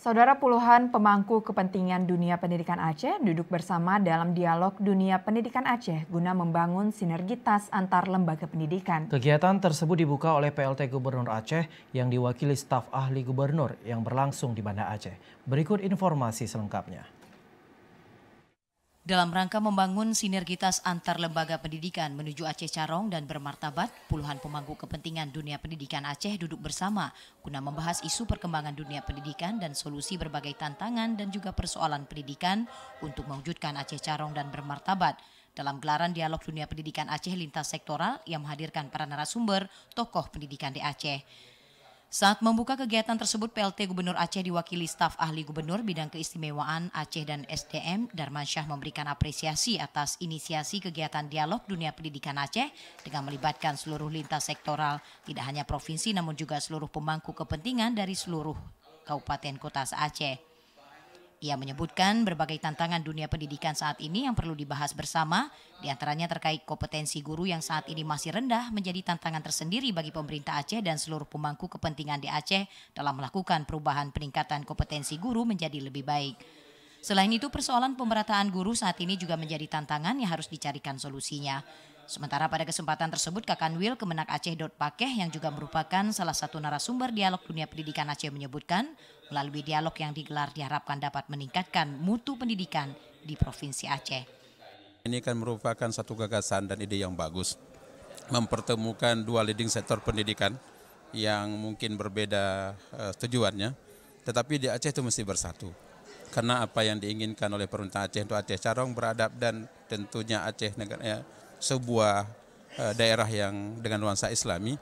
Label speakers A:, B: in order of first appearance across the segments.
A: Saudara, puluhan pemangku kepentingan dunia pendidikan Aceh duduk bersama dalam dialog dunia pendidikan Aceh guna membangun sinergitas antar lembaga pendidikan.
B: Kegiatan tersebut dibuka oleh PLT Gubernur Aceh yang diwakili staf ahli gubernur yang berlangsung di Banda Aceh. Berikut informasi selengkapnya.
C: Dalam rangka membangun sinergitas antar lembaga pendidikan menuju Aceh Carong dan bermartabat, puluhan pemangku kepentingan dunia pendidikan Aceh duduk bersama guna membahas isu perkembangan dunia pendidikan dan solusi berbagai tantangan dan juga persoalan pendidikan untuk mewujudkan Aceh Carong dan bermartabat. Dalam gelaran dialog dunia pendidikan Aceh lintas sektoral yang menghadirkan para narasumber tokoh pendidikan di Aceh. Saat membuka kegiatan tersebut, PLT Gubernur Aceh diwakili staf ahli gubernur bidang keistimewaan Aceh dan SDM, Darmansyah memberikan apresiasi atas inisiasi kegiatan dialog dunia pendidikan Aceh dengan melibatkan seluruh lintas sektoral, tidak hanya provinsi namun juga seluruh pemangku kepentingan dari seluruh kabupaten kota se-Aceh. Ia menyebutkan berbagai tantangan dunia pendidikan saat ini yang perlu dibahas bersama, diantaranya terkait kompetensi guru yang saat ini masih rendah menjadi tantangan tersendiri bagi pemerintah Aceh dan seluruh pemangku kepentingan di Aceh dalam melakukan perubahan peningkatan kompetensi guru menjadi lebih baik. Selain itu, persoalan pemerataan guru saat ini juga menjadi tantangan yang harus dicarikan solusinya. Sementara pada kesempatan tersebut, Kakanwil Kemenak Aceh Pakeh yang juga merupakan salah satu narasumber dialog dunia pendidikan Aceh menyebutkan, melalui dialog yang digelar diharapkan dapat meningkatkan mutu pendidikan di Provinsi Aceh.
D: Ini kan merupakan satu gagasan dan ide yang bagus, mempertemukan dua leading sektor pendidikan yang mungkin berbeda tujuannya, tetapi di Aceh itu mesti bersatu. Karena apa yang diinginkan oleh pemerintah Aceh untuk Aceh Carong beradab dan tentunya Aceh negara sebuah daerah yang dengan nuansa Islami.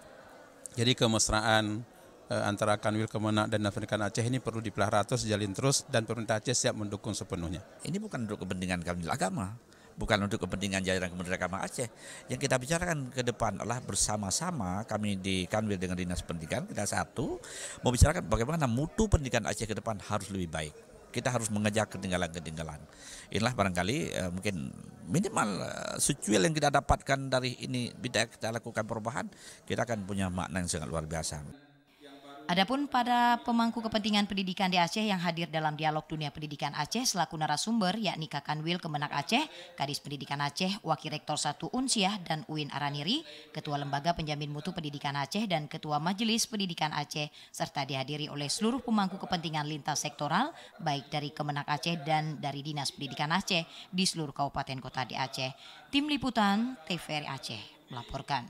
D: Jadi kemesraan antara Kanwil Kemenak dan Pendidikan Aceh ini perlu dipelihara terus, jalin terus, dan pemerintah Aceh siap mendukung sepenuhnya.
E: Ini bukan untuk kepentingan Kanwil Agama, bukan untuk kepentingan jajaran Kementerian Agama Aceh. Yang kita bicarakan ke depan adalah bersama-sama kami di Kanwil dengan Dinas Pendidikan, kita satu, membicarakan bagaimana mutu pendidikan Aceh ke depan harus lebih baik. Kita harus mengejar ketinggalan-ketinggalan. Inilah barangkali mungkin minimal secuil yang kita dapatkan dari ini, bila kita lakukan perubahan, kita akan punya makna yang sangat luar biasa.
C: Adapun pada pemangku kepentingan pendidikan di Aceh yang hadir dalam dialog dunia pendidikan Aceh selaku narasumber yakni Kakanwil Kemenak Aceh, Kadis Pendidikan Aceh, Wakil Rektor 1 Unsiah dan Uin Araniri, Ketua Lembaga Penjamin Mutu Pendidikan Aceh dan Ketua Majelis Pendidikan Aceh, serta dihadiri oleh seluruh pemangku kepentingan lintas sektoral baik dari Kemenak Aceh dan dari Dinas Pendidikan Aceh di seluruh kabupaten kota di Aceh. Tim Liputan TVRI Aceh melaporkan.